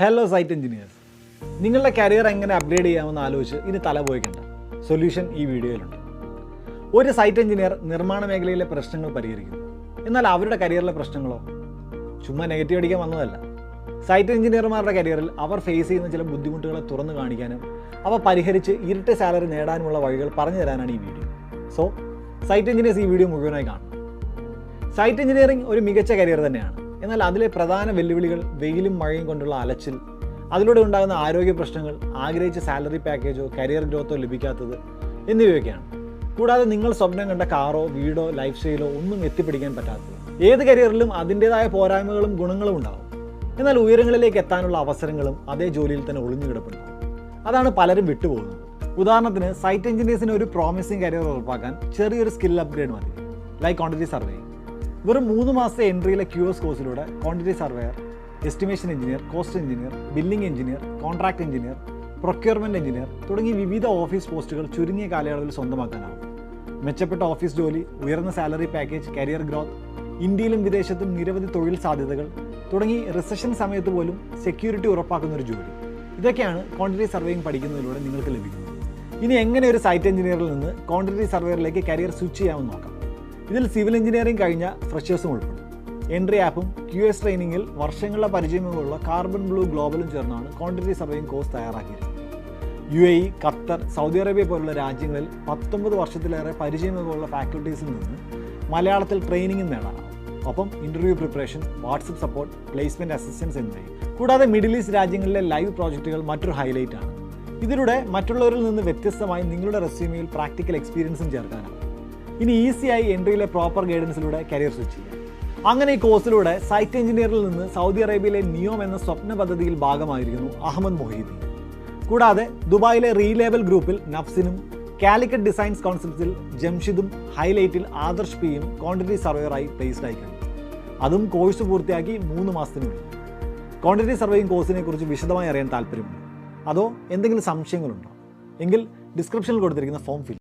Hello site engineers, നിങ്ങളുടെ career എങ്ങനെ upgrade ചെയ്യാമെന്ന് ആലോചിച്ച് ഇനി തല പോയിക്കണ്ട. സൊല്യൂഷൻ ഈ വീഡിയോയിലുണ്ട്. ഒരു സൈറ്റ് എഞ്ചിനീയർ നിർമ്മാണ മേഖലയിലെ പ്രശ്നങ്ങൾ പരിഹരിക്കുന്നു. എന്നാൽ അവരുടെ കരിയറിലെ പ്രശ്നങ്ങളോ ചുമ്മാ നെഗറ്റീവ് അടിക്കാൻ വന്നതല്ല. സൈറ്റ് എഞ്ചിനീയർമാരുടെ കരിയറിൽ അവർ ഫേസ് ചെയ്യുന്ന ചില ബുദ്ധിമുട്ടുകളെ തുറന്നു കാണിക്കാനും അവ പരിഹരിച്ച് ഇരട്ടി സാലറി നേടാനുമുള്ള വഴികൾ പറഞ്ഞു തരാനാണ് ഈ വീഡിയോ. സോ സൈറ്റ് എഞ്ചിനീയേഴ്സ് ഈ വീഡിയോ മുഴുവനായി കാണും. സൈറ്റ് എഞ്ചിനീയറിംഗ് ഒരു മികച്ച കരിയർ തന്നെയാണ്. എന്നാൽ അതിലെ പ്രധാന വെല്ലുവിളികൾ വെയിലും മഴയും കൊണ്ടുള്ള അലച്ചിൽ, അതിലൂടെ ഉണ്ടാകുന്ന ആരോഗ്യ പ്രശ്നങ്ങൾ, ആഗ്രഹിച്ച സാലറി പാക്കേജോ കരിയർ ഗ്രോത്തോ ലഭിക്കാത്തത് എന്നിവയൊക്കെയാണ്. കൂടാതെ നിങ്ങൾ സ്വപ്നം കണ്ട കാറോ വീടോ ലൈഫ് സ്റ്റൈലോ ഒന്നും എത്തിപ്പിടിക്കാൻ പറ്റാത്തത്. ഏത് കരിയറിലും അതിൻ്റെതായ പോരായ്മകളും ഗുണങ്ങളും ഉണ്ടാകും. എന്നാൽ ഉയരങ്ങളിലേക്ക് എത്താനുള്ള അവസരങ്ങളും അതേ ജോലിയിൽ തന്നെ ഒളിഞ്ഞു കിടപ്പുണ്ടാകും. അതാണ് പലരും വിട്ടുപോകുന്നത്. ഉദാഹരണത്തിന് സൈറ്റ് എഞ്ചിനീയേഴ്സിന് ഒരു പ്രോമിസിംഗ് കരിയർ ഉറപ്പാക്കാൻ ചെറിയൊരു സ്കിൽ അപ്ഗ്രേഡ് മതി, ലൈക്ക് ക്വാണ്ടിറ്റി സർവേയിങ്. വെറും 3 മാസത്തെ എൻട്രിയിലെ QS കോഴ്സിലൂടെ quantity surveyor, estimation engineer, cost engineer, billing engineer, contract engineer, procurement engineer തുടങ്ങി വിവിധ ഓഫീസ് പോസ്റ്റുകൾ ചുരുങ്ങിയ കാലയളവിൽ സ്വന്തമാക്കാനാവും. മെച്ചപ്പെട്ട ഓഫീസ് ജോലി, ഉയർന്ന സാലറി പാക്കേജ്, കരിയർ ഗ്രോത്ത്, ഇന്ത്യയിലും വിദേശത്തും നിരവധി തൊഴിൽ സാധ്യതകൾ തുടങ്ങി റിസഷൻ സമയത്ത് പോലും സെക്യൂരിറ്റി ഉറപ്പാക്കുന്ന ഒരു ജോലി. ഇതൊക്കെയാണ് ക്വാണ്ടിറ്റി സർവേയിങ് പഠിക്കുന്നതിലൂടെ നിങ്ങൾക്ക് ലഭിക്കുന്നത്. ഇനി എങ്ങനെ ഒരു സൈറ്റ് എഞ്ചിനീയറിൽ നിന്ന് ക്വാണ്ടിറ്റി സർവേയറിലേക്ക് കരിയർ സ്വിച്ച് ചെയ്യാമെന്ന് നോക്കാം. ഇതിൽ സിവിൽ എഞ്ചിനീയറിംഗ് കഴിഞ്ഞ ഫ്രഷേഴ്സും ഉൾപ്പെടും. എൻട്രി ആപ്പും QS ട്രെയിനിങ്ങിൽ വർഷങ്ങളുടെ പരിചയമുള്ള കാർബൺ ബ്ലൂ ഗ്ലോബലും ചേർന്നാണ് ക്വാണ്ടിറ്റി സർവേയിങ് കോഴ്സ് തയ്യാറാക്കിയിരിക്കുന്നത്. UAE, ഖത്തർ, സൗദി അറേബ്യ പോലുള്ള രാജ്യങ്ങളിൽ 19 വർഷത്തിലേറെ പരിചയമുള്ള ഫാക്കൽറ്റീസിൽ നിന്ന് മലയാളത്തിൽ ട്രെയിനിങ്ങും നേടാനാവും. ഒപ്പം interview preparation, WhatsApp support, placement assistance എന്നിവയും. കൂടാതെ മിഡിൽ ഈസ്റ്റ് രാജ്യങ്ങളിലെ ലൈവ് പ്രോജക്റ്റുകൾ മറ്റൊരു ഹൈലൈറ്റ് ആണ്. ഇതിലൂടെ മറ്റുള്ളവരിൽ നിന്ന് വ്യത്യസ്തമായി നിങ്ങളുടെ റെസ്യൂമെയിൽ പ്രാക്ടിക്കൽ എക്സ്പീരിയൻസും ചേർക്കാനാവും. ഇനി ഈസിയായി എൻട്രിയിലെ പ്രോപ്പർ ഗൈഡൻസിലൂടെ കരിയർ സ്വിച്ച് ചെയ്യാം. അങ്ങനെ ഈ കോഴ്സിലൂടെ സൈറ്റ് എഞ്ചിനീയറിൽ നിന്ന് സൗദി അറേബ്യയിലെ നിയോം എന്ന സ്വപ്ന പദ്ധതിയിൽ ഭാഗമായിരിക്കുന്നു അഹമ്മദ് മൊഹീദ്ദീൻ. കൂടാതെ ദുബായിലെ റീലേബൽ ഗ്രൂപ്പിൽ നഫ്സിനും, കാലിക്കറ്റ് ഡിസൈൻസ് കോൺസെപ്റ്റ്സിൽ ജംഷിദും, ഹൈലൈറ്റിൽ ആദർശ് പിയും ക്വാണ്ടിറ്റി സർവേയറായി പ്ലേസ്ഡ് ആയി കഴിഞ്ഞു. അതും കോഴ്സ് പൂർത്തിയാക്കി 3 മാസത്തിനുള്ളിൽ. ക്വാണ്ടിറ്റി സർവേയിങ് കോഴ്സിനെ കുറിച്ച് വിശദമായി അറിയാൻ താല്പര്യമുണ്ടോ? അതോ എന്തെങ്കിലും സംശയങ്ങളുണ്ടോ? എങ്കിൽ ഡിസ്ക്രിപ്ഷനിൽ കൊടുത്തിരിക്കുന്ന ഫോം ഫിൽ